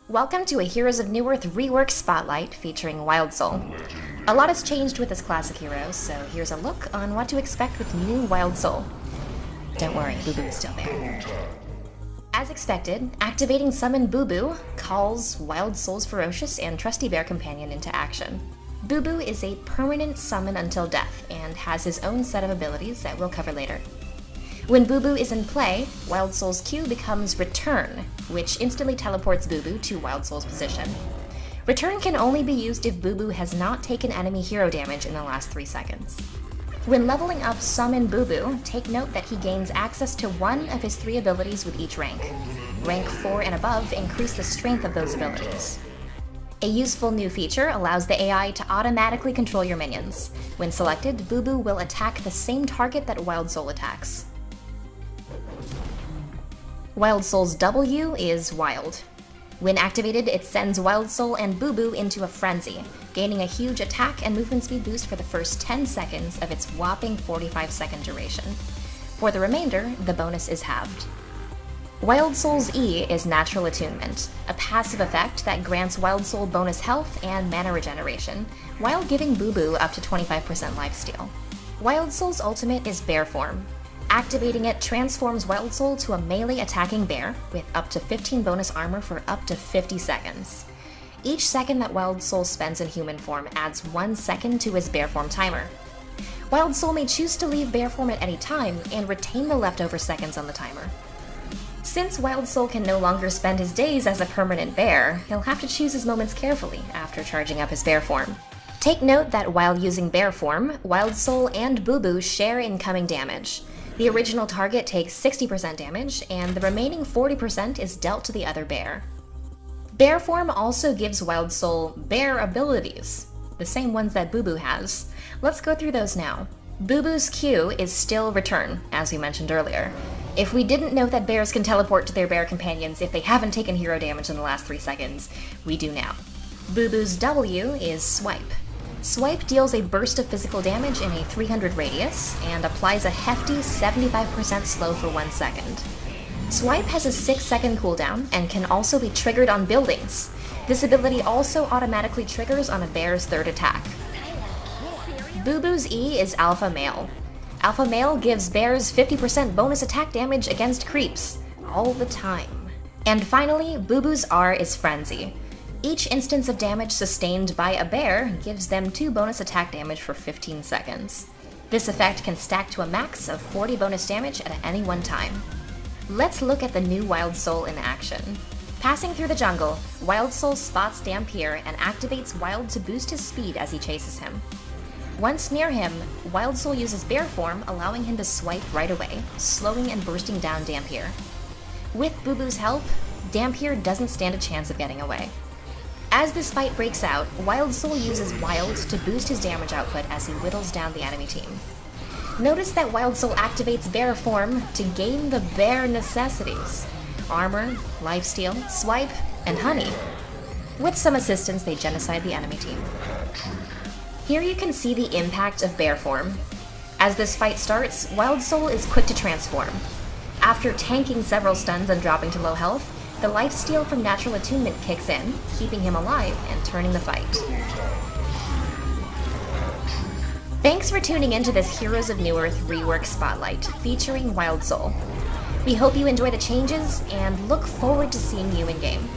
Welcome to a Heroes of Newerth rework spotlight featuring Wildsoul. A lot has changed with this classic hero, so here's a look on what to expect with new Wildsoul. Don't worry, Boo Boo is still there. As expected, activating Summon Boo Boo calls Wildsoul's ferocious and trusty bear companion into action. Boo Boo is a permanent summon until death and has his own set of abilities that we'll cover later. When Boo Boo is in play, Wildsoul's Q becomes Return, which instantly teleports Boo Boo to Wildsoul's position. Return can only be used if Boo Boo has not taken enemy hero damage in the last 3 seconds. When leveling up Summon Boo Boo, take note that he gains access to one of his 3 abilities with each rank. Rank 4 and above increase the strength of those abilities. A useful new feature allows the AI to automatically control your minions. When selected, Boo Boo will attack the same target that Wildsoul attacks. Wildsoul's W is Wild. When activated, it sends Wildsoul and Boo Boo into a frenzy, gaining a huge attack and movement speed boost for the first 10 seconds of its whopping 45-second duration. For the remainder, the bonus is halved. Wildsoul's E is Natural Attunement, a passive effect that grants Wildsoul bonus health and mana regeneration, while giving Boo Boo up to 25% lifesteal. Wildsoul's ultimate is Bear Form. Activating it transforms Wildsoul to a melee attacking bear with up to 15 bonus armor for up to 50 seconds. Each second that Wildsoul spends in human form adds 1 second to his bear form timer. Wildsoul may choose to leave bear form at any time and retain the leftover seconds on the timer. Since Wildsoul can no longer spend his days as a permanent bear, he'll have to choose his moments carefully after charging up his bear form. Take note that while using bear form, Wildsoul and Boo Boo share incoming damage. The original target takes 60% damage, and the remaining 40% is dealt to the other bear. Bear form also gives Wildsoul bear abilities, the same ones that Boo Boo has. Let's go through those now. Boo Boo's Q is still Return, as we mentioned earlier. If we didn't know that bears can teleport to their bear companions if they haven't taken hero damage in the last 3 seconds, we do now. Boo Boo's W is Swipe. Swipe deals a burst of physical damage in a 300 radius, and applies a hefty 75% slow for 1 second. Swipe has a 6-second cooldown, and can also be triggered on buildings. This ability also automatically triggers on a bear's 3rd attack. Boo Boo's E is Alpha Male. Alpha Male gives bears 50% bonus attack damage against creeps, all the time. And finally, Boo Boo's R is Frenzy. Each instance of damage sustained by a bear gives them 2 bonus attack damage for 15 seconds. This effect can stack to a max of 40 bonus damage at any one time. Let's look at the new Wildsoul in action. Passing through the jungle, Wildsoul spots Dampier and activates Wild to boost his speed as he chases him. Once near him, Wildsoul uses bear form, allowing him to swipe right away, slowing and bursting down Dampier. With Boo Boo's help, Dampier doesn't stand a chance of getting away. As this fight breaks out, Wildsoul uses Wild to boost his damage output as he whittles down the enemy team. Notice that Wildsoul activates bear form to gain the bear necessities: armor, lifesteal, swipe, and honey. With some assistance, they genocide the enemy team. Here you can see the impact of bear form. As this fight starts, Wildsoul is quick to transform. After tanking several stuns and dropping to low health, the lifesteal from Natural Attunement kicks in, keeping him alive and turning the fight. Thanks for tuning into this Heroes of Newerth rework spotlight featuring Wildsoul. We hope you enjoy the changes and look forward to seeing you in game.